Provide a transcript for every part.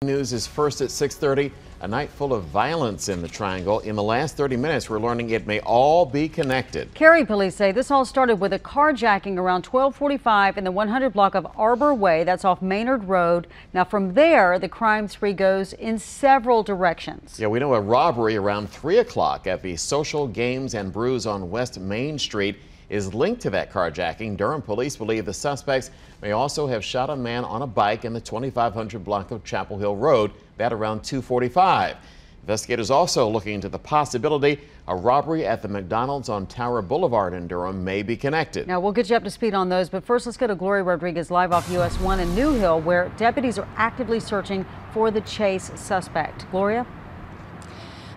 News is first at 6:30. A night full of violence in the Triangle. In the last 30 minutes, we're learning it may all be connected. Cary police say this all started with a carjacking around 12:45 in the 100 block of Arbor Way. That's off Maynard Road. Now from there, the crime spree goes in several directions. Yeah, we know a robbery around 3 o'clock at the Social Games and Brews on West Main Street is linked to that carjacking. Durham police believe the suspects may also have shot a man on a bike in the 2500 block of Chapel Hill Road, that around 2:45. Investigators also looking into the possibility a robbery at the McDonald's on Tower Boulevard in Durham may be connected. Now we'll get you up to speed on those, but first let's go to Gloria Rodriguez live off US 1 in New Hill, where deputies are actively searching for the chase suspect. Gloria?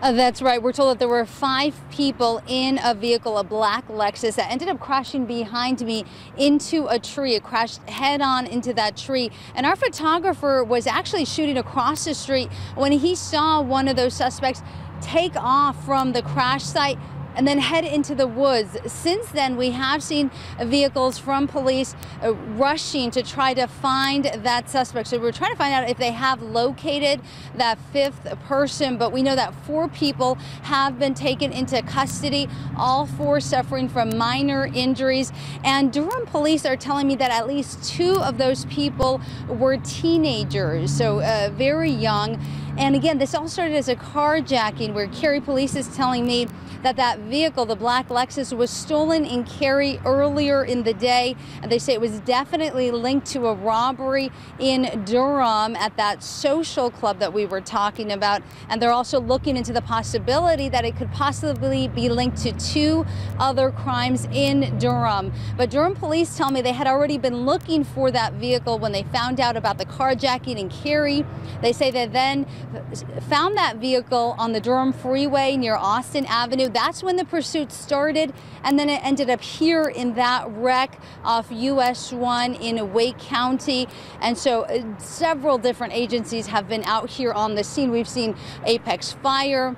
That's right. We're told that there were 5 people in a vehicle, a black Lexus, that ended up crashing behind me into a tree. It crashed head on into that tree. And our photographer was actually shooting across the street when he saw one of those suspects take off from the crash site and then head into the woods. Since then, we have seen vehicles from police rushing to try to find that suspect. So we're trying to find out if they have located that 5th person, but we know that 4 people have been taken into custody, all 4 suffering from minor injuries. And Durham police are telling me that at least 2 of those people were teenagers, so very young. And again, this all started as a carjacking, where Cary police is telling me that that vehicle, the black Lexus, was stolen in Cary earlier in the day. And they say it was definitely linked to a robbery in Durham at that social club that we were talking about. And they're also looking into the possibility that it could possibly be linked to 2 other crimes in Durham. But Durham police tell me they had already been looking for that vehicle when they found out about the carjacking in Cary. They say they then found that vehicle on the Durham Freeway near Austin Avenue. That's when the pursuit started, and then it ended up here in that wreck off US 1 in Wake County. And so several different agencies have been out here on the scene. We've seen Apex Fire,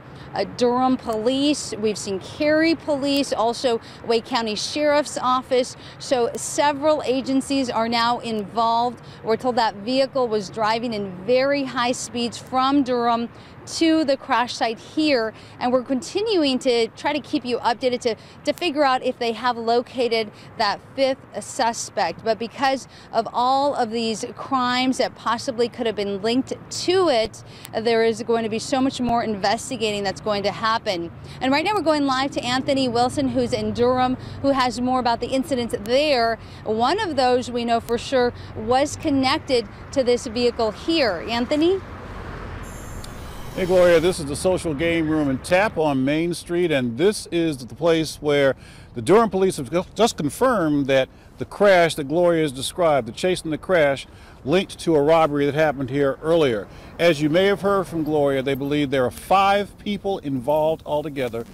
Durham Police, we've seen Cary Police, also Wake County Sheriff's Office. So several agencies are now involved. We're told that vehicle was driving in very high speeds from Durham to the crash site here, and we're continuing to try to keep you updated to figure out if they have located that 5th suspect. But because of all of these crimes that possibly could have been linked to it, there is going to be so much more investigating that's going to happen. And right now we're going live to Anthony Wilson, who's in Durham, who has more about the incidents there. One of those we know for sure was connected to this vehicle here. Anthony? Hey Gloria, this is the Social Game Room and Tap on Main Street, and this is the place where the Durham police have just confirmed that the crash that Gloria has described, the chase and the crash, linked to a robbery that happened here earlier. As you may have heard from Gloria, they believe there are 5 people involved altogether.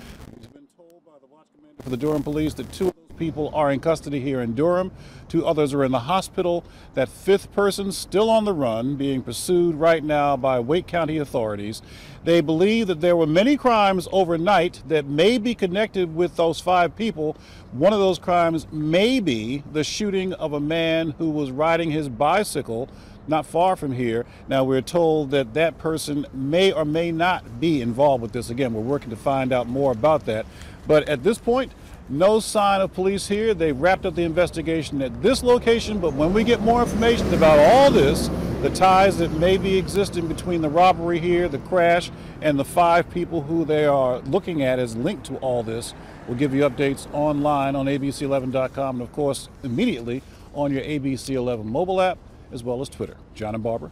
We've been told by the watch commander for the Durham police that 2 of those people are in custody here in Durham. 2 others are in the hospital. That 5th person still on the run, being pursued right now by Wake County authorities. They believe that there were many crimes overnight that may be connected with those 5 people. One of those crimes may be the shooting of a man who was riding his bicycle not far from here. Now we're told that that person may or may not be involved with this. Again, we're working to find out more about that. But at this point, no sign of police here. They wrapped up the investigation at this location, but when we get more information about all this, the ties that may be existing between the robbery here, the crash, and the 5 people who they are looking at as linked to all this, we'll give you updates online on abc11.com and of course immediately on your ABC 11 mobile app as well as Twitter. John and Barbara.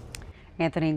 Anthony.